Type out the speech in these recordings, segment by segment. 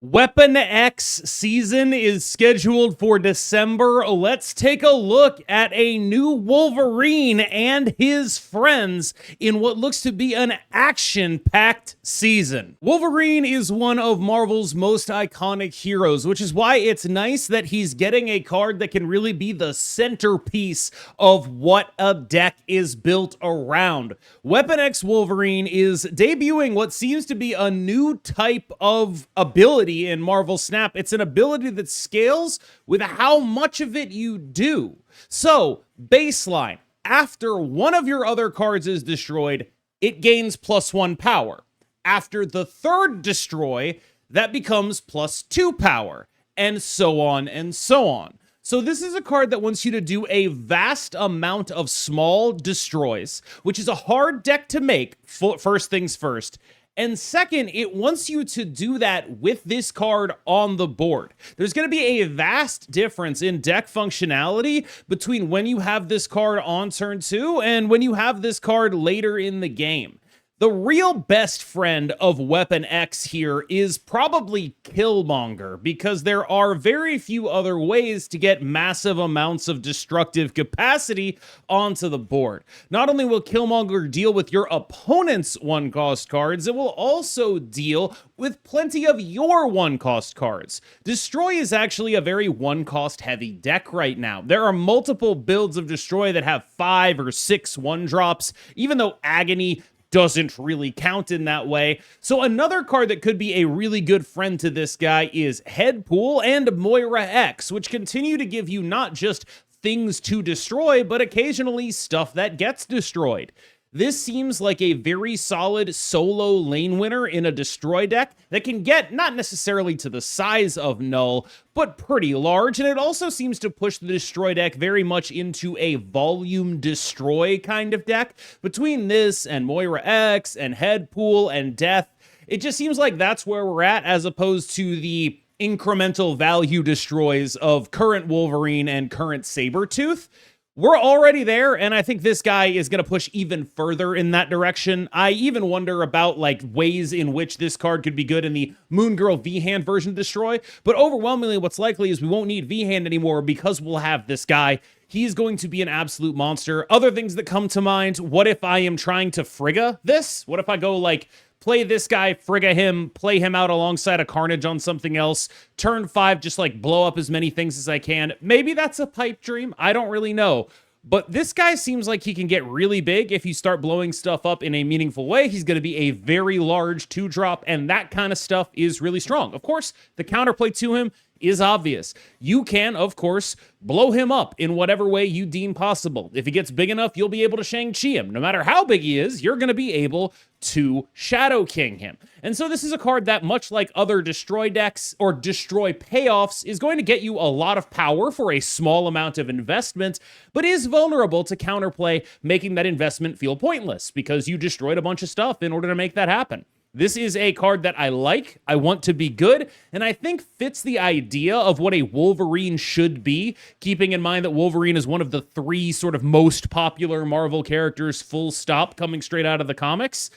Weapon X season is scheduled for December. Let's take a look at a new Wolverine and his friends in what looks to be an action-packed season. Wolverine is one of Marvel's most iconic heroes, which is why it's nice that he's getting a card that can really be the centerpiece of what a deck is built around. Weapon X Wolverine is debuting what seems to be a new type of ability in Marvel Snap. It's an ability that scales with how much of it you do. So, baseline, after one of your other cards is destroyed, it gains +1 power. After the third destroy, that becomes +2 power, and so on and so on. So this is a card that wants you to do a vast amount of small destroys, which is a hard deck to make, first things first. And second, it wants you to do that with this card on the board. There's going to be a vast difference in deck functionality between when you have this card on turn 2 and when you have this card later in the game. The real best friend of Weapon X here is probably Killmonger, because there are very few other ways to get massive amounts of destructive capacity onto the board. Not only will Killmonger deal with your opponent's one-cost cards, it will also deal with plenty of your one-cost cards. Destroy is actually a very one-cost heavy deck right now. There are multiple builds of Destroy that have 5 or 6 one-drops, even though Agony doesn't really count in that way. So another card that could be a really good friend to this guy is Headpool and Moira X, which continue to give you not just things to destroy, but occasionally stuff that gets destroyed. This seems like a very solid solo lane winner in a destroy deck that can get not necessarily to the size of Null, but pretty large, and it also seems to push the destroy deck very much into a volume destroy kind of deck. Between this and Moira X and Headpool and Death, it just seems like that's where we're at, as opposed to the incremental value destroys of current Wolverine and current Sabretooth. We're already there, and I think this guy is going to push even further in that direction. I even wonder about ways in which this card could be good in the Moon Girl V-Hand version of Destroy, but overwhelmingly what's likely is we won't need V-Hand anymore because we'll have this guy. He's going to be an absolute monster. Other things that come to mind: what if I am trying to Frigga this? What if I go play this guy, Frigga him, play him out alongside a Carnage on something else, turn 5, just blow up as many things as I can? Maybe that's a pipe dream. I don't really know. But this guy seems like he can get really big if you start blowing stuff up in a meaningful way. He's going to be a very large 2-drop, and that kind of stuff is really strong. Of course, the counterplay to him is obvious. You can, of course, blow him up in whatever way you deem possible. If he gets big enough, you'll be able to Shang-Chi him. No matter how big he is, you're going to be able to Shadow King him. And so this is a card that, much like other Destroy decks or Destroy payoffs, is going to get you a lot of power for a small amount of investment, but is vulnerable to counterplay, making that investment feel pointless because you destroyed a bunch of stuff in order to make that happen. This is a card that I like, I want to be good, and I think fits the idea of what a Wolverine should be, keeping in mind that Wolverine is one of the 3 sort of most popular Marvel characters, full stop, coming straight out of the comics.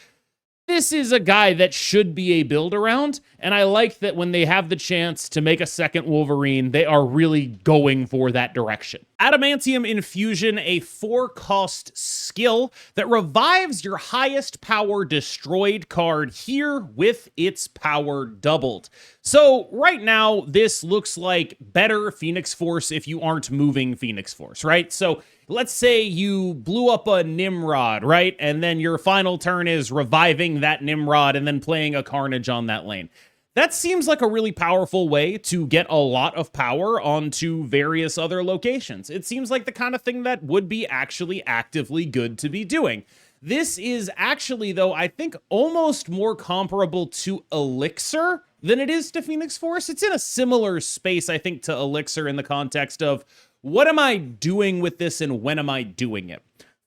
This is a guy that should be a build around, and I like that when they have the chance to make a second Wolverine, they are really going for that direction. Adamantium Infusion, a 4-cost skill that revives your highest power destroyed card here with its power doubled. So right now, this looks like better Phoenix Force if you aren't moving Phoenix Force, right? So let's say you blew up a Nimrod, right? And then your final turn is reviving that Nimrod and then playing a Carnage on that lane. That seems like a really powerful way to get a lot of power onto various other locations. It seems like the kind of thing that would be actually actively good to be doing. This is actually, though, I think almost more comparable to Elixir than it is to Phoenix Force. It's in a similar space, I think, to Elixir in the context of what am I doing with this and when am I doing it?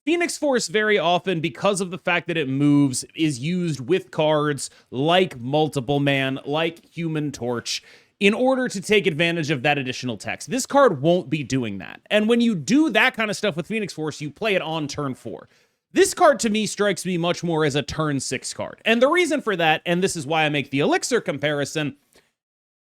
Phoenix Force very often, because of the fact that it moves, is used with cards like Multiple Man, like Human Torch, in order to take advantage of that additional text. This card won't be doing that. And when you do that kind of stuff with Phoenix Force, you play it on turn 4. This card to me strikes me much more as a turn 6 card. And the reason for that, and this is why I make the Elixir comparison,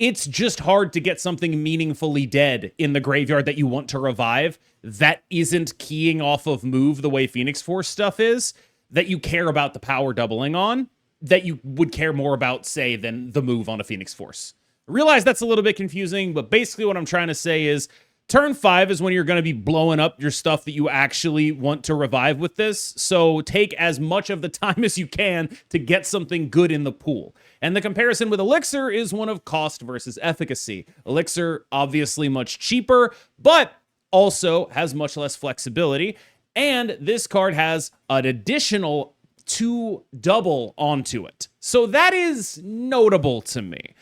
it's just hard to get something meaningfully dead in the graveyard that you want to revive that isn't keying off of move the way Phoenix Force stuff is, that you care about the power doubling on, that you would care more about, say, than the move on a Phoenix Force. I realize that's a little bit confusing, but basically what I'm trying to say is turn 5 is when you're going to be blowing up your stuff that you actually want to revive with this, so take as much of the time as you can to get something good in the pool. And the comparison with Elixir is one of cost versus efficacy. Elixir, obviously much cheaper, but also has much less flexibility, and this card has an additional 2 double onto it. So that is notable to me.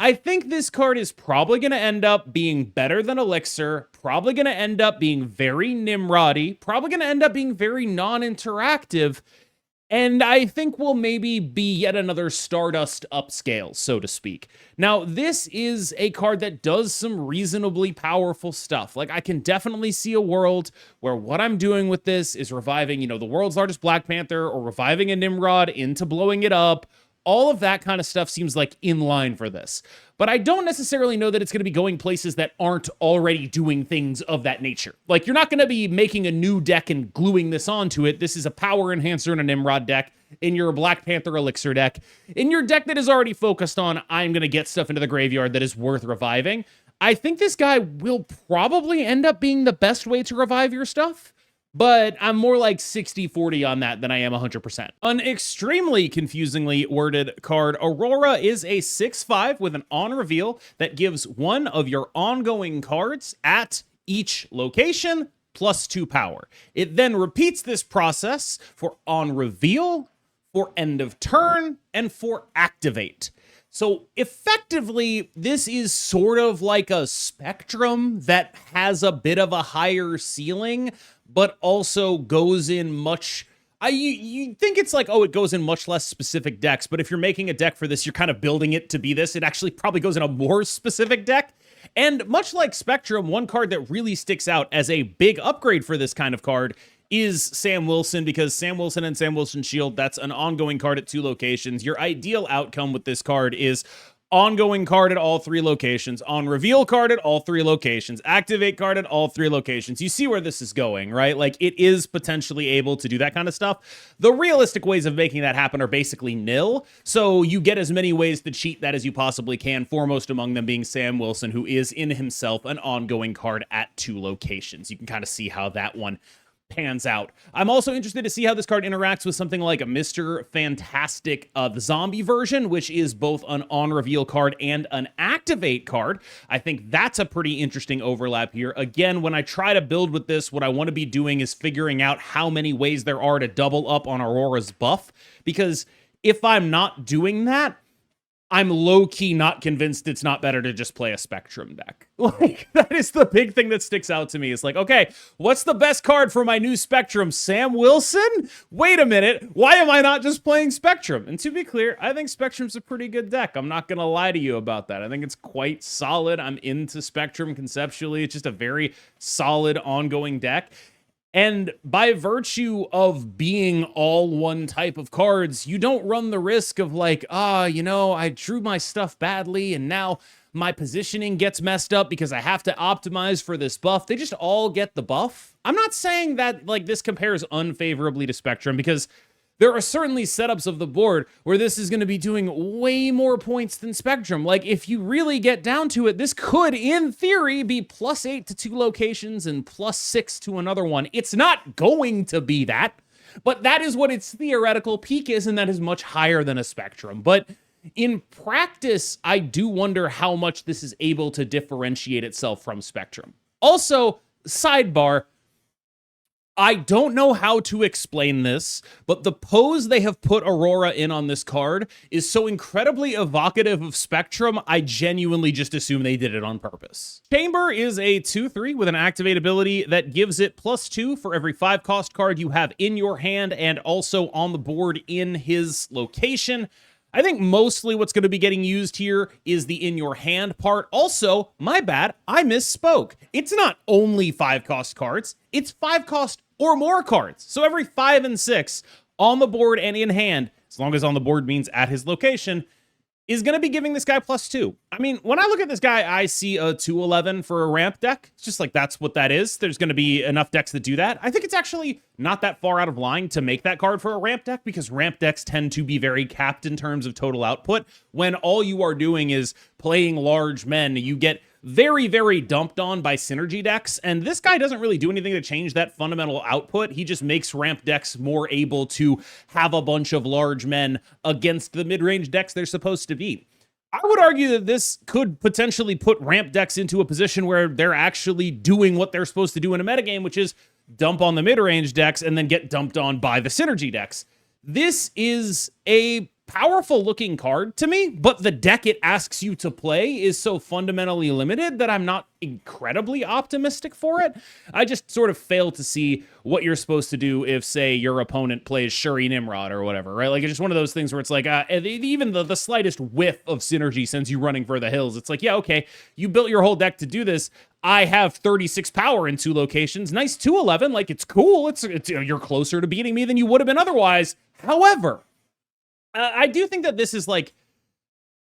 I think this card is probably going to end up being better than Elixir, probably going to end up being very Nimrod-y, probably going to end up being very non-interactive, and I think will maybe be yet another Stardust upscale, so to speak. Now, this is a card that does some reasonably powerful stuff. Like, I can definitely see a world where what I'm doing with this is reviving, the world's largest Black Panther, or reviving a Nimrod into blowing it up. All of that kind of stuff seems like in line for this. But I don't necessarily know that it's going to be going places that aren't already doing things of that nature. Like, you're not going to be making a new deck and gluing this onto it. This is a power enhancer in a Nimrod deck, in your Black Panther Elixir deck, in your deck that is already focused on, I'm going to get stuff into the graveyard that is worth reviving. I think this guy will probably end up being the best way to revive your stuff. But I'm more like 60-40 on that than I am 100%. An extremely confusingly worded card, Aurora is a 6/5 with an on reveal that gives one of your ongoing cards at each location plus 2 power. It then repeats this process for on reveal, for end of turn, and for activate. So effectively, this is sort of like a Spectrum that has a bit of a higher ceiling, but also goes in much... You think it's like, oh, it goes in much less specific decks, but if you're making a deck for this, you're kind of building it to be this. It actually probably goes in a more specific deck. And much like Spectrum, one card that really sticks out as a big upgrade for this kind of card is Sam Wilson, because Sam Wilson and Sam Wilson Shield, that's an ongoing card at 2 locations. Your ideal outcome with this card is ongoing card at all 3 locations, on reveal card at all 3 locations, activate card at all 3 locations. You see where this is going, right? Like, it is potentially able to do that kind of stuff. The realistic ways of making that happen are basically nil, so you get as many ways to cheat that as you possibly can, foremost among them being Sam Wilson, who is in himself an ongoing card at 2 locations. You can kind of see how that one pans out. I'm also interested to see how this card interacts with something like a Mr. Fantastic, the zombie version, which is both an on-reveal card and an activate card. I think that's a pretty interesting overlap here. Again, when I try to build with this, what I want to be doing is figuring out how many ways there are to double up on Aurora's buff, because if I'm not doing that, I'm low-key not convinced it's not better to just play a Spectrum deck. Like, that is the big thing that sticks out to me. It's like, okay, what's the best card for my new Spectrum? Sam Wilson? Wait a minute, why am I not just playing Spectrum? And to be clear, I think Spectrum's a pretty good deck. I'm not gonna lie to you about that. I think it's quite solid. I'm into Spectrum conceptually. It's just a very solid ongoing deck. And by virtue of being all one type of cards, you don't run the risk of like, I drew my stuff badly and now my positioning gets messed up because I have to optimize for this buff. They just all get the buff. I'm not saying that like this compares unfavorably to Spectrum, because there are certainly setups of the board where this is going to be doing way more points than Spectrum. Like, if you really get down to it, this could, in theory, be +8 to 2 locations and +6 to another one. It's not going to be that, but that is what its theoretical peak is, and that is much higher than a Spectrum. But in practice, I do wonder how much this is able to differentiate itself from Spectrum. Also, sidebar, I don't know how to explain this, but the pose they have put Aurora in on this card is so incredibly evocative of Spectrum, I genuinely just assume they did it on purpose. Chamber is a 2/3 with an activate ability that gives it +2 for every 5-cost card you have in your hand and also on the board in his location. I think mostly what's going to be getting used here is the in your hand part. Also, my bad, I misspoke. It's not only 5-cost cards, it's 5-cost or more cards. So every 5 and 6 on the board and in hand, as long as on the board means at his location, is going to be giving this guy +2. I mean, when I look at this guy, I see a 211 for a ramp deck. It's just like, that's what that is. There's going to be enough decks that do that. I think it's actually not that far out of line to make that card for a ramp deck, because ramp decks tend to be very capped in terms of total output. When all you are doing is playing large men, you get very, very dumped on by synergy decks, and this guy doesn't really do anything to change that fundamental output. He just makes ramp decks more able to have a bunch of large men against the mid-range decks they're supposed to beat. I would argue that this could potentially put ramp decks into a position where they're actually doing what they're supposed to do in a metagame, which is dump on the mid-range decks and then get dumped on by the synergy decks. This is a powerful looking card to me, but the deck it asks you to play is so fundamentally limited that I'm not incredibly optimistic for it. I just sort of fail to see what you're supposed to do if, say, your opponent plays Shuri Nimrod or whatever, right? Like, it's just one of those things where it's like, even the slightest whiff of synergy sends you running for the hills. It's like, yeah, okay, you built your whole deck to do this. I have 36 power in 2 locations. Nice 211, like, it's cool. It's you're closer to beating me than you would have been otherwise. However, I do think that this is like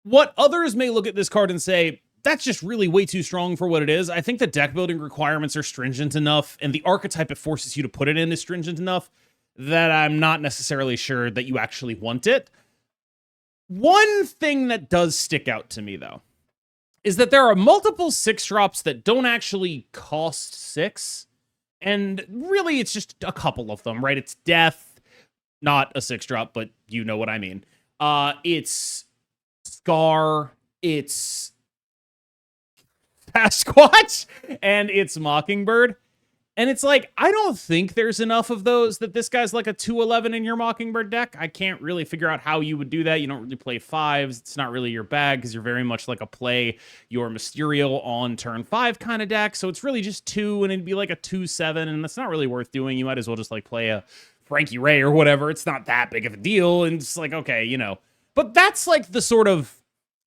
what others may look at this card and say, that's just really way too strong for what it is. I think the deck building requirements are stringent enough, and the archetype it forces you to put it in is stringent enough that I'm not necessarily sure that you actually want it. One thing that does stick out to me, though, is that there are multiple 6-drops that don't actually cost 6. And really, it's just a couple of them, right? It's Death. Not a 6-drop, but you know what I mean. It's Scar, it's Sasquatch, and it's Mockingbird. And it's like, I don't think there's enough of those that this guy's like a 211 in your Mockingbird deck. I can't really figure out how you would do that. You don't really play 5s. It's not really your bag because you're very much like a play your Mysterio on turn 5 kind of deck. So it's really just 2, and it'd be like a 2-7, and that's not really worth doing. You might as well just like play a Frankie Ray or whatever. It's not that big of a deal. And it's like, okay, you know, but that's like the sort of,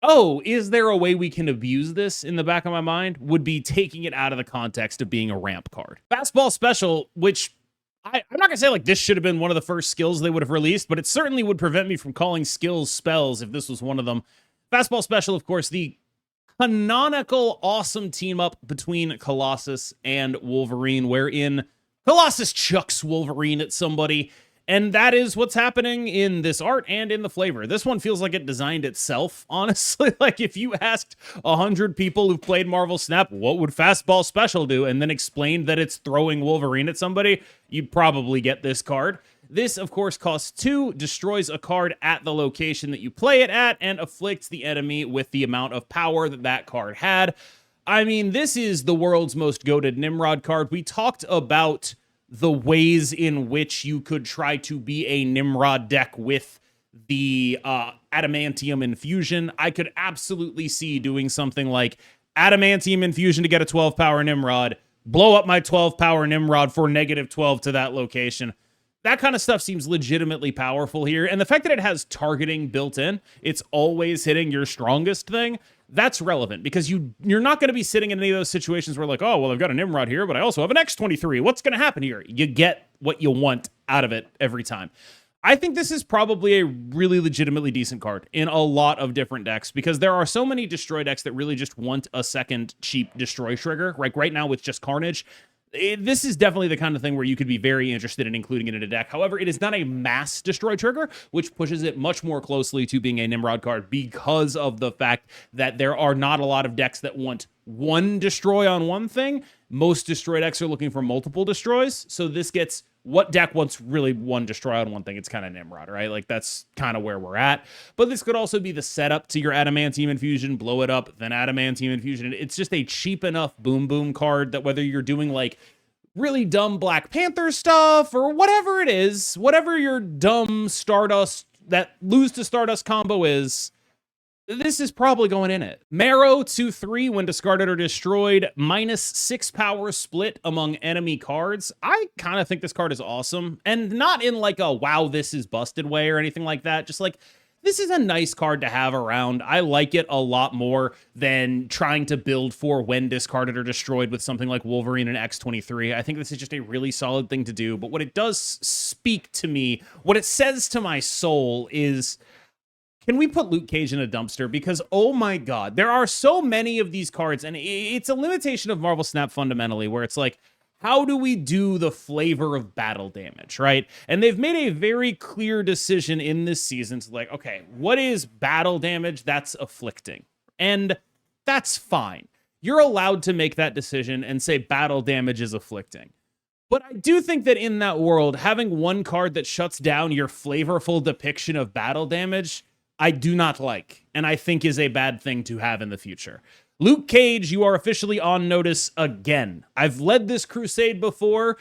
oh, is there a way we can abuse this in the back of my mind, would be taking it out of the context of being a ramp card. Fastball Special, which I'm not gonna say like this should have been one of the first skills they would have released, but it certainly would prevent me from calling skills spells if this was one of them. Fastball Special, of course, the canonical awesome team up between Colossus and Wolverine, wherein Colossus chucks Wolverine at somebody, and that is what's happening in this art and in the flavor. This one feels like it designed itself, honestly. Like, if you asked 100 people who've played Marvel Snap, what would Fastball Special do, and then explained that it's throwing Wolverine at somebody, you'd probably get this card. This, of course, costs 2, destroys a card at the location that you play it at, and afflicts the enemy with the amount of power that that card had. I mean, this is the world's most goated Nimrod card. We talked about the ways in which you could try to be a Nimrod deck with the Adamantium infusion. I could absolutely see doing something like Adamantium infusion to get a 12 power Nimrod, blow up my 12 power Nimrod for -12 to that location. That kind of stuff seems legitimately powerful here. And the fact that it has targeting built in, it's always hitting your strongest thing, that's relevant, because you're not going to be sitting in any of those situations where like, oh, well, I've got a Nimrod here, but I also have an X23. What's going to happen here? You get what you want out of it every time. I think this is probably a really legitimately decent card in a lot of different decks, because there are so many destroy decks that really just want a second cheap destroy trigger. Like right now with just Carnage, this is definitely the kind of thing where you could be very interested in including it in a deck. However, it is not a mass destroy trigger, which pushes it much more closely to being a Nimrod card, because of the fact that there are not a lot of decks that want one destroy on one thing. Most destroy decks are looking for multiple destroys. So this gets, what deck wants really one destroy on one thing? It's kind of Nimrod, right? Like, that's kind of where we're at. But this could also be the setup to your Adamantium infusion, blow it up, then Adamantium infusion. It's just a cheap enough boom boom card that whether you're doing like really dumb Black Panther stuff or whatever it is, whatever your dumb Stardust, that lose to Stardust combo is, this is probably going in it. Marrow 2/3 when discarded or destroyed, -6 power split among enemy cards. I kind of think this card is awesome, and not in like a wow, this is busted way or anything like that. Just like, this is a nice card to have around. I like it a lot more than trying to build for when discarded or destroyed with something like Wolverine and X23. I think this is just a really solid thing to do. But what it does speak to me, what it says to my soul is, Can we put Luke Cage in a dumpster? Because, oh my God, there are so many of these cards, and it's a limitation of Marvel Snap fundamentally, where it's like, how do we do the flavor of battle damage, right? And they've made a very clear decision in this season to like, okay, what is battle damage? That's afflicting. And that's fine. You're allowed to make that decision and say battle damage is afflicting. But I do think that in that world, having one card that shuts down your flavorful depiction of battle damage, I do not like, and I think is a bad thing to have in the future. Luke Cage, you are officially on notice again. I've led this crusade before.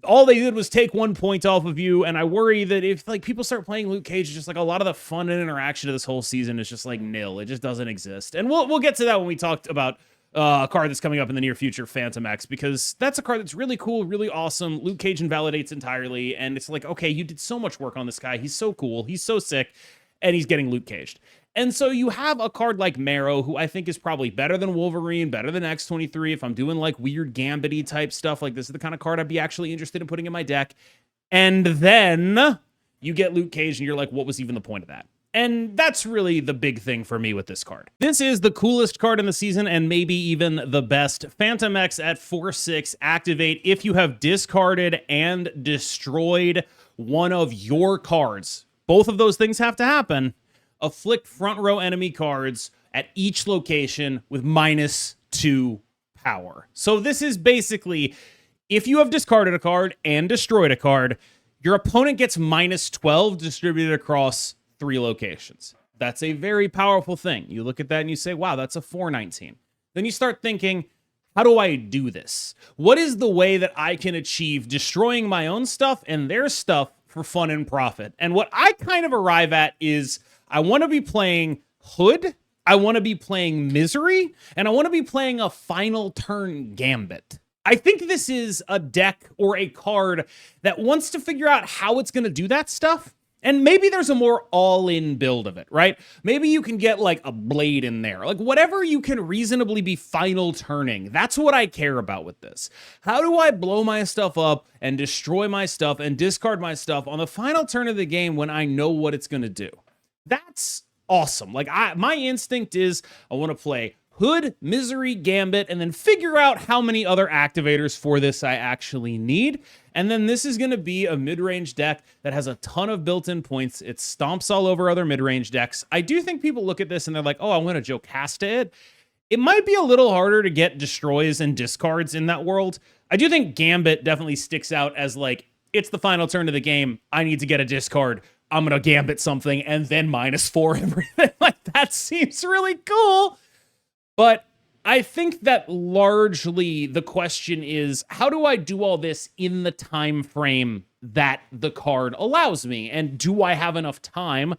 All they did was take 1 point off of you, and I worry that if like people start playing Luke Cage, it's just like a lot of the fun and interaction of this whole season is just like nil. It just doesn't exist. And we'll get to that when we talked about a card that's coming up in the near future, Fantomex, because that's a card that's really cool, really awesome. Luke Cage invalidates entirely, and it's like, okay, you did so much work on this guy. He's so cool. He's so sick. And he's getting Luke Caged. And so you have a card like Marrow, who I think is probably better than Wolverine, better than X-23. If I'm doing like weird Gambit-y type stuff, like this is the kind of card I'd be actually interested in putting in my deck. And then you get Luke Cage and you're like, what was even the point of that? And that's really the big thing for me with this card. This is the coolest card in the season and maybe even the best. Fantomex at 4/6 activate if you have discarded and destroyed one of your cards. Both of those things have to happen. Afflict front row enemy cards at each location with -2 power. So this is basically, if you have discarded a card and destroyed a card, your opponent gets -12 distributed across 3 locations. That's a very powerful thing. You look at that and you say, wow, that's a 4/19. Then you start thinking, how do I do this? What is the way that I can achieve destroying my own stuff and their stuff for fun and profit? And what I kind of arrive at is I want to be playing Hood, I want to be playing Misery, and I want to be playing a final turn Gambit. I think this is a deck or a card that wants to figure out how it's going to do that stuff. And maybe there's a more all-in build of it, right? Maybe you can get like a blade in there. Like whatever you can reasonably be final turning. That's what I care about with this. How do I blow my stuff up and destroy my stuff and discard my stuff on the final turn of the game when I know what it's going to do? That's awesome. Like my instinct is I want to play Hood, Misery, Gambit, and then figure out how many other activators for this I actually need. And then this is going to be a mid-range deck that has a ton of built-in points. It stomps all over other mid-range decks. I do think people look at this and they're like, oh, I want to Jocasta it. It might be a little harder to get destroys and discards in that world. I do think Gambit definitely sticks out as like, it's the final turn of the game. I need to get a discard. I'm going to Gambit something and then -4 everything. Like that seems really cool. But I think that largely the question is, how do I do all this in the time frame that the card allows me? And do I have enough time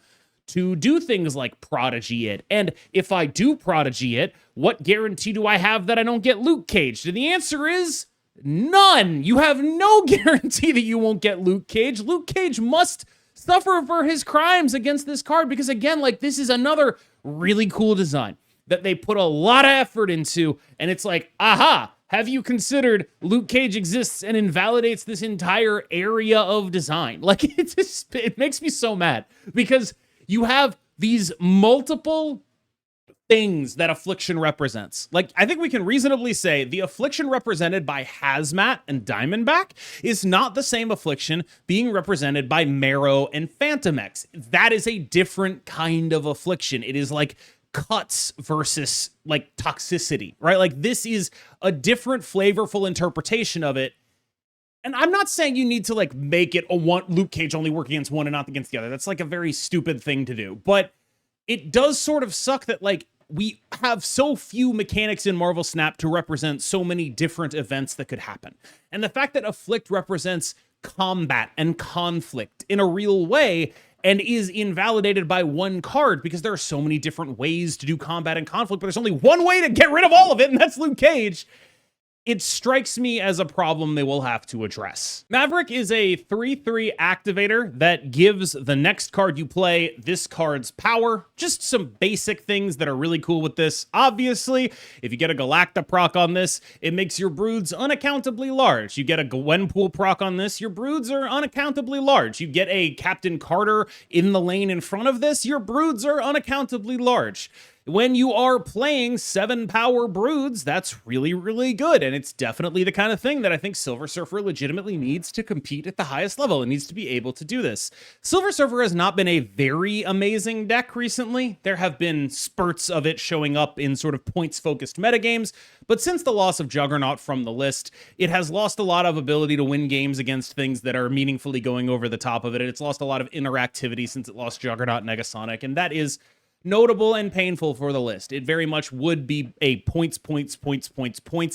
to do things like Prodigy it? And if I do Prodigy it, what guarantee do I have that I don't get Luke Caged? And the answer is none. You have no guarantee that you won't get Luke Cage. Luke Cage must suffer for his crimes against this card because, again, like this is another really cool design that they put a lot of effort into, and it's like, aha, have you considered Luke Cage exists and invalidates this entire area of design? Like, it makes me so mad, because you have these multiple things that Affliction represents. Like, I think we can reasonably say the Affliction represented by Hazmat and Diamondback is not the same Affliction being represented by Marrow and Fantomex. That is a different kind of Affliction. It is like cuts versus like toxicity, right? Like this is a different flavorful interpretation of it. And I'm not saying you need to like make it a one Luke Cage only work against one and not against the other. That's like a very stupid thing to do. But it does sort of suck that like we have so few mechanics in Marvel Snap to represent so many different events that could happen. And the fact that Afflict represents combat and conflict in a real way and is invalidated by one card, because there are so many different ways to do combat and conflict, but there's only one way to get rid of all of it, and that's Luke Cage. it strikes me as a problem they will have to address. Maverick is a 3/3 activator that gives the next card you play this card's power. Just some basic things that are really cool with this. Obviously, if you get a Galacta proc on this, it makes your broods unaccountably large. You get a Gwenpool proc on this, your broods are unaccountably large. You get a Captain Carter in the lane in front of this, your broods are unaccountably large. When you are playing 7 power broods, that's really, really good. And it's definitely the kind of thing that I think Silver Surfer legitimately needs to compete at the highest level. It needs to be able to do this. Silver Surfer has not been a very amazing deck recently. There have been spurts of it showing up in sort of points-focused metagames. But since the loss of Juggernaut from the list, it has lost a lot of ability to win games against things that are meaningfully going over the top of it. And it's lost a lot of interactivity since it lost Juggernaut and Negasonic. And that is notable and painful for the list. It very much would be a points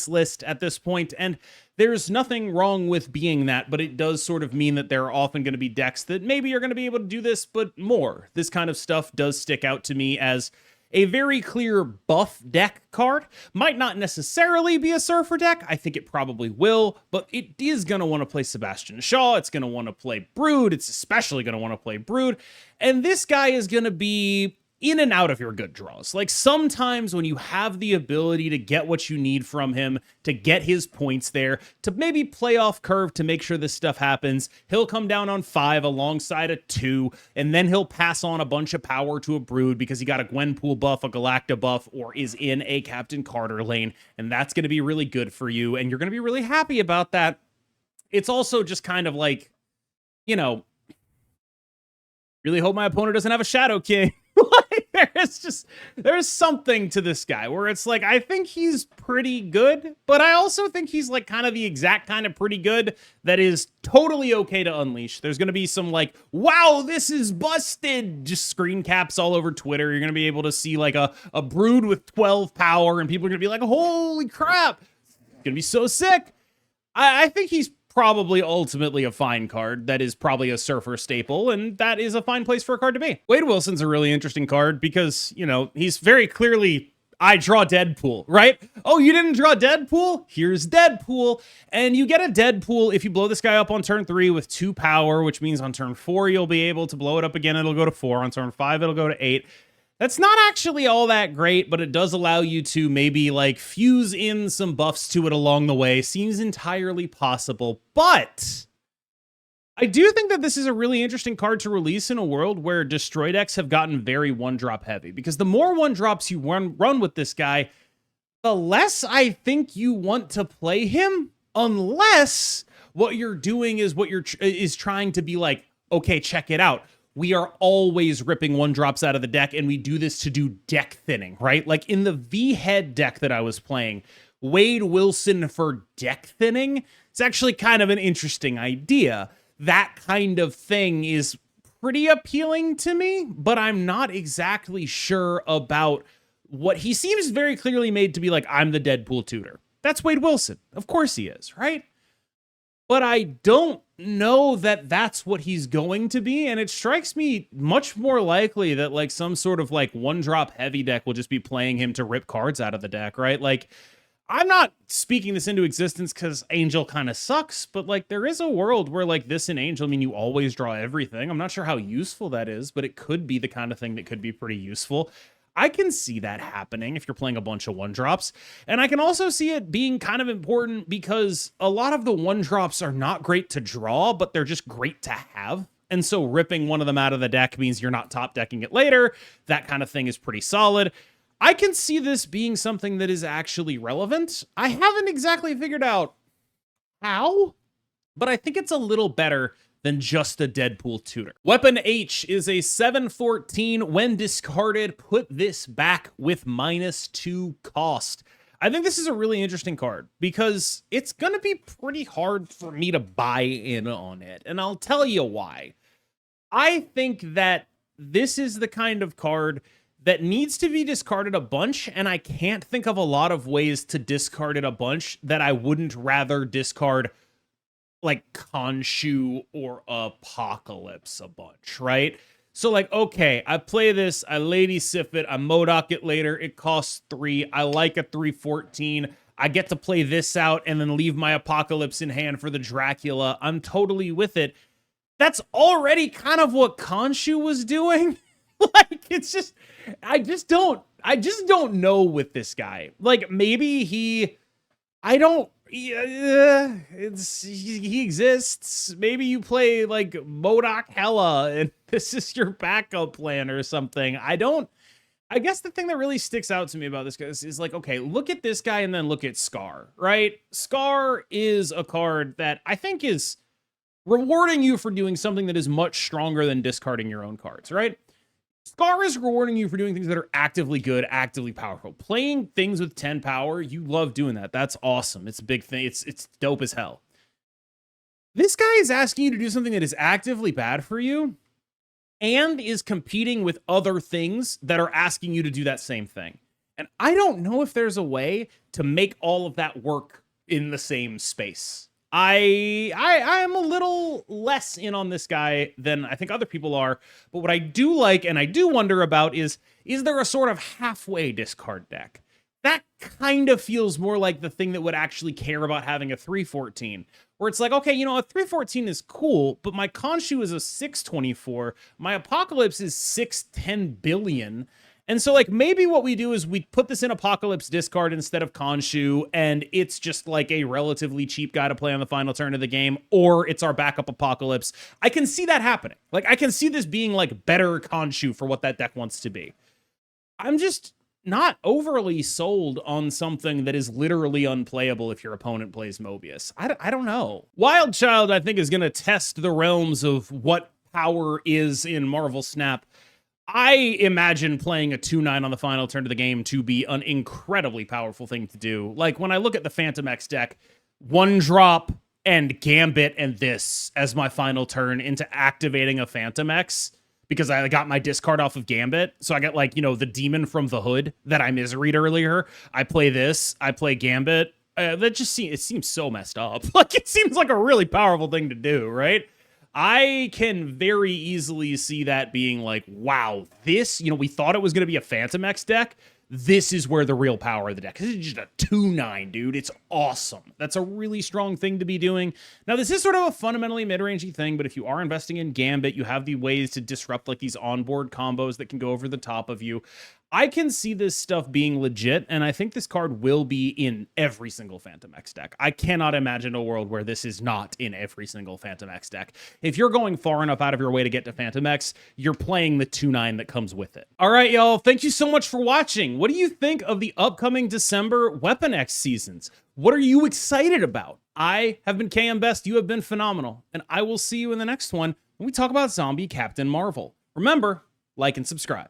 list at this point, and there's nothing wrong with being that, but it does sort of mean that there are often going to be decks that maybe are going to be able to do this, but more. This kind of stuff does stick out to me as a very clear buff deck card. Might not necessarily be a Surfer deck. I think it probably will, but it is going to want to play Sebastian Shaw. It's going to want to play Brood. It's especially going to want to play Brood, and this guy is going to be in and out of your good draws. Like sometimes when you have the ability to get what you need from him, to get his points there, to maybe play off curve to make sure this stuff happens, he'll come down on 5 alongside a 2, and then he'll pass on a bunch of power to a Brood because he got a Gwenpool buff, a Galacta buff, or is in a Captain Carter lane, and that's going to be really good for you, and you're going to be really happy about that. It's also just kind of like, you know, really hope my opponent doesn't have a Shadow King. Like, there's something to this guy where it's like, I think he's pretty good, but I also think he's like kind of the exact kind of pretty good that is totally okay to unleash. There's going to be some like, wow, this is busted, just screen caps all over Twitter. You're going to be able to see like a Brood with 12 power, and people are going to be like, holy crap, it's going to be so sick. I think he's probably ultimately a fine card that is probably a Surfer staple, and that is a fine place for a card to be. Wade Wilson's a really interesting card because, you know, he's very clearly, I draw Deadpool, right? Oh, you didn't draw Deadpool? Here's Deadpool. And you get a Deadpool if you blow this guy up on turn 3 with 2 power, which means on turn 4 you'll be able to blow it up again. It'll go to 4. On turn 5 it'll go to 8. That's not actually all that great, but it does allow you to maybe like fuse in some buffs to it along the way. Seems entirely possible, but I do think that this is a really interesting card to release in a world where Destroy decks have gotten very 1-drop heavy, because the more 1-drops you run with this guy, the less I think you want to play him, unless what you're doing is is trying to be like, okay, check it out. We are always ripping 1-drops out of the deck, and we do this to do deck thinning, right? Like in the V-Head deck that I was playing, Wade Wilson for deck thinning, it's actually kind of an interesting idea. That kind of thing is pretty appealing to me, but I'm not exactly sure about what he seems very clearly made to be like, I'm the Deadpool tutor. That's Wade Wilson. Of course he is, right? But I don't know that that's what he's going to be, and it strikes me much more likely that like some sort of like 1-drop heavy deck will just be playing him to rip cards out of the deck, right? Like, I'm not speaking this into existence because Angel kind of sucks, but like there is a world where like this and Angel, I mean, you always draw everything. I'm not sure how useful that is, but it could be the kind of thing that could be pretty useful. I can see that happening if you're playing a bunch of 1-drops. And I can also see it being kind of important because a lot of the 1-drops are not great to draw, but they're just great to have. And so ripping one of them out of the deck means you're not top decking it later. That kind of thing is pretty solid. I can see this being something that is actually relevant. I haven't exactly figured out how, but I think it's a little better than just a Deadpool tutor. Weapon H is a 7/14. When discarded, put this back with -2 cost. I think this is a really interesting card because it's going to be pretty hard for me to buy in on it. And I'll tell you why. I think that this is the kind of card that needs to be discarded a bunch, and I can't think of a lot of ways to discard it a bunch that I wouldn't rather discard like Khonshu or Apocalypse a bunch, right? So like, okay, I play this, I Lady Sif it, I Modok it later, it costs 3, I like a 3/14, I get to play this out and then leave my Apocalypse in hand for the Dracula. I'm totally with it. That's already kind of what Khonshu was doing. Like, it's just, I just don't know with this guy. Like, maybe he exists. Maybe you play like MODOK Hella and this is your backup plan or something. I guess the thing that really sticks out to me about this guy is like, okay, look at this guy and then look at Scar, right? Scar is a card that I think is rewarding you for doing something that is much stronger than discarding your own cards, right? Scar is rewarding you for doing things that are actively good, actively powerful. Playing things with 10 power, you love doing that. That's awesome. It's a big thing. It's dope as hell. This guy is asking you to do something that is actively bad for you and is competing with other things that are asking you to do that same thing. And I don't know if there's a way to make all of that work in the same space. I'm a little less in on this guy than I think other people are, but what I do like and I do wonder about is there a sort of halfway discard deck? That kind of feels more like the thing that would actually care about having a 314, where it's like, okay, you know, a 314 is cool, but my Khonshu is a 624, my Apocalypse is 610 billion. And so, like, maybe what we do is we put this in Apocalypse discard instead of Khonshu, and it's just like a relatively cheap guy to play on the final turn of the game, or it's our backup Apocalypse. I can see that happening. Like, I can see this being, like, better Khonshu for what that deck wants to be. I'm just not overly sold on something that is literally unplayable if your opponent plays Mobius. I don't know. Wild Child, I think, is going to test the realms of what power is in Marvel Snap. I imagine playing a 2/9 on the final turn of the game to be an incredibly powerful thing to do. Like, when I look at the Fantomex deck, 1-drop and Gambit and this as my final turn into activating a Fantomex because I got my discard off of Gambit. So I got, like, you know, the demon from the hood that I misread earlier. I play this. I play Gambit. That just seems so messed up. Like, it seems like a really powerful thing to do, right? I can very easily see that being like, wow, this, you know, we thought it was going to be a Fantomex deck. This is where the real power of the deck. This is just a 2/9, dude. It's awesome. That's a really strong thing to be doing. Now, this is sort of a fundamentally mid-rangey thing, but if you are investing in Gambit, you have the ways to disrupt like these onboard combos that can go over the top of you. I can see this stuff being legit, and I think this card will be in every single Fantomex deck. I cannot imagine a world where this is not in every single Fantomex deck. If you're going far enough out of your way to get to Fantomex, you're playing the 2/9 that comes with it. All right, y'all. Thank you so much for watching. What do you think of the upcoming December Weapon X seasons? What are you excited about? I have been KMBest. You have been phenomenal. And I will see you in the next one when we talk about Zombie Captain Marvel. Remember, like and subscribe.